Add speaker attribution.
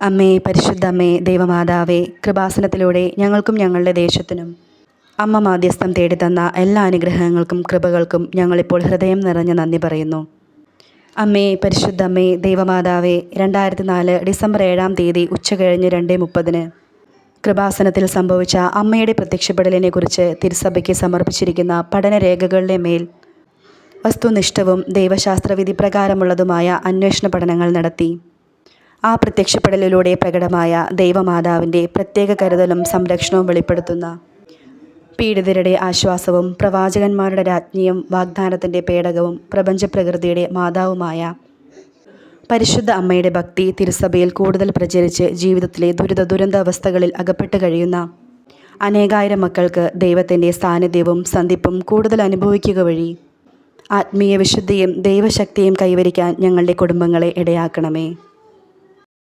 Speaker 1: അമ്മേ, പരിശുദ്ധ അമ്മേ, ദൈവമാതാവേ, കൃപാസനത്തിലൂടെ ഞങ്ങൾക്കും ഞങ്ങളുടെ ദേശത്തിനും അമ്മ മാധ്യസ്ഥം തേടിത്തന്ന എല്ലാ അനുഗ്രഹങ്ങൾക്കും കൃപകൾക്കും ഞങ്ങളിപ്പോൾ ഹൃദയം നിറഞ്ഞ നന്ദി പറയുന്നു. അമ്മേ, പരിശുദ്ധ അമ്മേ, ദൈവമാതാവേ, 2004 ഡിസംബർ 7-ാം തീയതി ഉച്ചകഴിഞ്ഞ് 2:30 കൃപാസനത്തിൽ സംഭവിച്ച അമ്മയുടെ പ്രത്യക്ഷപ്പെടലിനെക്കുറിച്ച് തിരുസഭയ്ക്ക് സമർപ്പിച്ചിരിക്കുന്ന പഠനരേഖകളുടെ മേൽ വസ്തുനിഷ്ഠവും ദൈവശാസ്ത്രവിധി പ്രകാരമുള്ളതുമായ അന്വേഷണ പഠനങ്ങൾ നടത്തി. ആ പ്രത്യക്ഷപ്പെടലിലൂടെ പ്രകടമായ ദൈവമാതാവിൻ്റെ പ്രത്യേക കരുതലും സംരക്ഷണവും വെളിപ്പെടുത്തുന്ന പീഡിതരുടെ ആശ്വാസവും പ്രവാചകന്മാരുടെ രാജ്ഞിയും വാഗ്ദാനത്തിൻ്റെ പേടകവും പ്രപഞ്ചപ്രകൃതിയുടെ മാതാവുമായ പരിശുദ്ധ അമ്മയുടെ ഭക്തി തിരുസഭയിൽ കൂടുതൽ പ്രചരിച്ച് ജീവിതത്തിലെ ദുരന്ത അവസ്ഥകളിൽ അകപ്പെട്ട് കഴിയുന്ന അനേകായിരം മക്കൾക്ക് ദൈവത്തിൻ്റെ സാന്നിധ്യവും സന്ധിപ്പും കൂടുതൽ അനുഭവിക്കുക വഴി ആത്മീയ വിശുദ്ധിയും ദൈവശക്തിയും കൈവരിക്കാൻ ഞങ്ങളുടെ കുടുംബങ്ങളെ ഇടയാക്കണമേ.